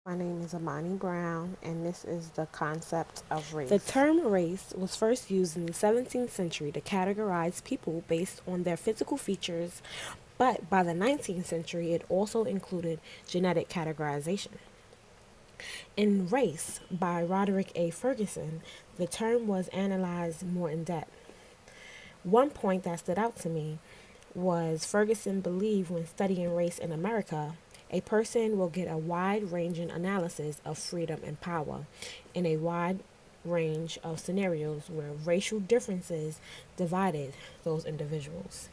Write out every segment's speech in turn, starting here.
My name is Amoni Brown, and this is the concept of race. The term race was first used in the 17th century to categorize people based on their physical features, but by the 19th century it also included genetic categorization. In Race by Roderick A. Ferguson, the term was analyzed more in depth. One point that stood out to me was Ferguson believed when studying race in America, a person will get a wide ranging analysis of freedom and power in a wide range of scenarios where racial differences divided those individuals.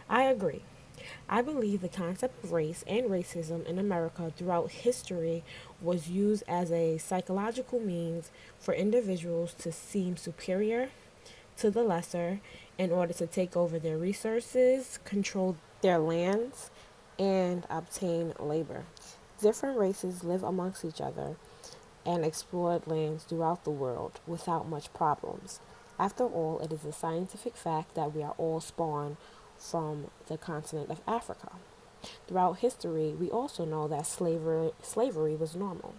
I agree. I believe the concept of race and racism in America throughout history was used as a psychological means for individuals to seem superior to the lesser in order to take over their resources, control their lands, and obtain labor. Different races live amongst each other and explored lands throughout the world without much problems. After all, it is a scientific fact that we are all spawned from the continent of Africa. Throughout history, we also know that slavery was normal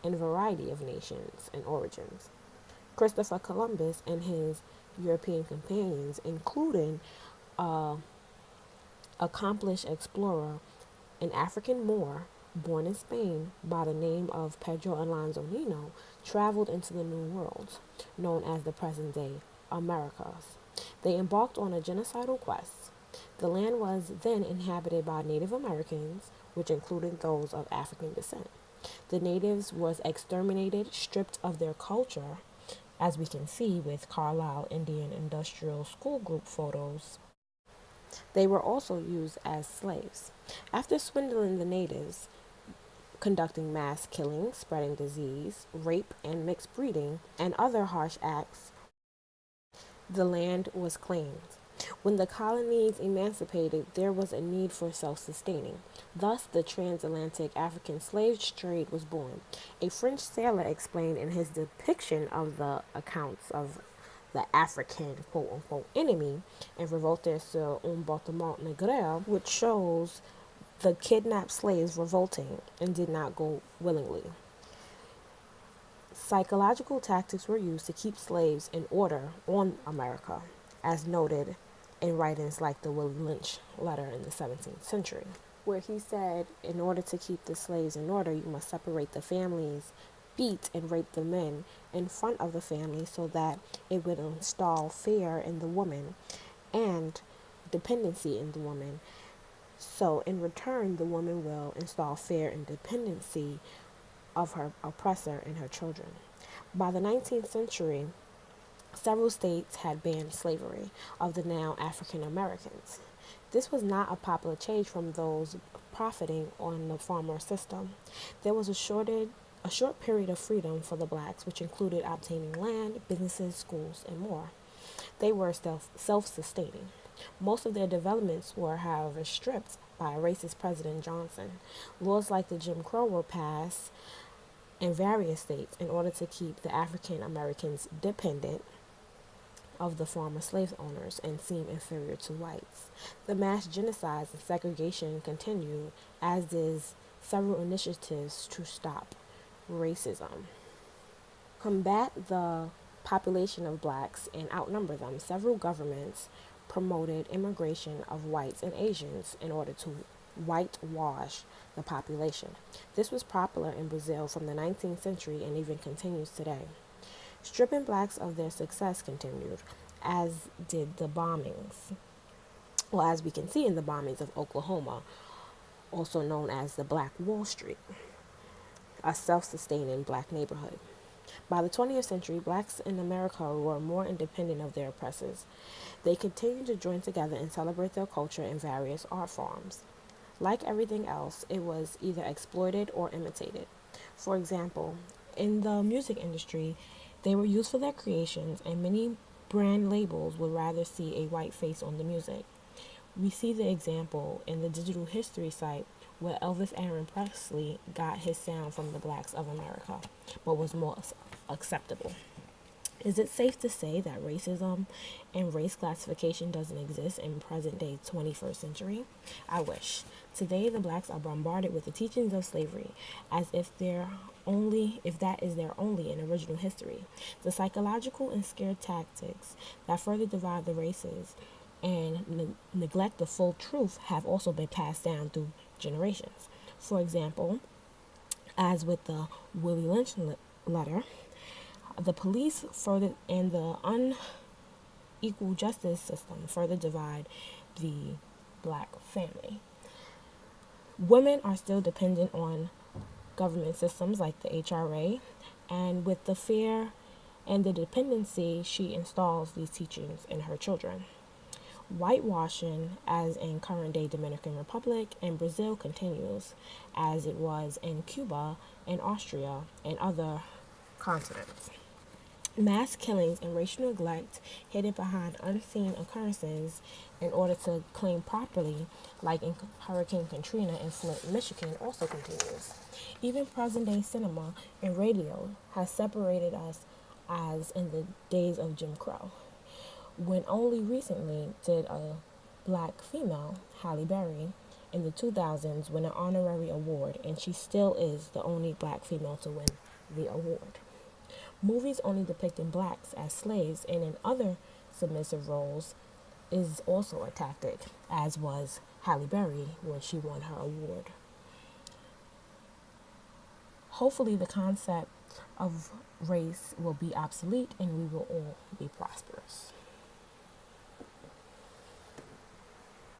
in a variety of nations and origins. Christopher Columbus and his European companions, including an accomplished explorer, an African Moor born in Spain by the name of Pedro Alonso Nino, traveled into the New World, known as the present day Americas. They embarked on a genocidal quest. The land was then inhabited by Native Americans, which included those of African descent. The natives was exterminated, stripped of their culture, as we can see with Carlisle Indian Industrial School Group photos. They were also used as slaves. After swindling the natives, conducting mass killings, spreading disease, rape, and mixed breeding, and other harsh acts, the land was claimed. When the colonies emancipated, there was a need for self sustaining. Thus, the transatlantic African slave trade was born. A French sailor explained in his depiction of the accounts of the African quote unquote enemy in Revolte sur un bâtiment négrier, which shows the kidnapped slaves revolting and did not go willingly. Psychological tactics were used to keep slaves in order on America, as noted in writings like the Willie Lynch letter in the 17th century, where he said, in order to keep the slaves in order, you must separate the families, beat and rape the men in front of the family so that it would install fear in the woman and dependency in the woman. So, in return, the woman will install fear and dependency of her oppressor and her children. By the 19th century, several states had banned slavery of the now African Americans. This was not a popular change from those profiting on the farmer system. There was a short period of freedom for the blacks, which included obtaining land, businesses, schools, and more. They were self-sustaining. Most of their developments were, however, stripped by racist President Johnson. Laws like the Jim Crow were passed in various states in order to keep the African Americans dependent of the former slave owners and seem inferior to whites. The mass genocides and segregation continued, as did several initiatives to stop racism. Combat the population of blacks and outnumber them, several governments promoted immigration of whites and Asians in order to whitewash the population. This was popular in Brazil from the 19th century and even continues today. Stripping blacks of their success continued, as did the bombings. Well, as we can see in the bombings of Oklahoma, also known as the Black Wall Street, a self sustaining black neighborhood. By the 20th century, blacks in America were more independent of their oppressors. They continued to join together and celebrate their culture in various art forms. Like everything else, it was either exploited or imitated. For example, in the music industry, they were used for their creations, and many brand labels would rather see a white face on the music. We see the example in the digital history site where Elvis Aaron Presley got his sound from the blacks of America, but was more acceptable. Is it safe to say that racism and race classification doesn't exist in present day 21st century? I wish. Today the blacks are bombarded with the teachings of slavery as if that is their only and original history. The psychological and scare tactics that further divide the races and neglect the full truth have also been passed down through generations. For example, as with the Willie Lynch letter, the police further and the unequal justice system further divide the black family. Women are still dependent on government systems like the HRA, and with the fear and the dependency, she installs these teachings in her children. Whitewashing, as in current day Dominican Republic and Brazil, continues, as it was in Cuba and Austria and other continents. Mass killings and racial neglect hidden behind unseen occurrences in order to claim property, like in Hurricane Katrina in Flint, Michigan, also continues. Even present day cinema and radio has separated us as in the days of Jim Crow, when only recently did a black female, Halle Berry, in the 2000s win an honorary award, and she still is the only black female to win the award. Movies only depicting blacks as slaves and in other submissive roles is also a tactic, as was Halle Berry when she won her award. Hopefully, the concept of race will be obsolete and we will all be prosperous.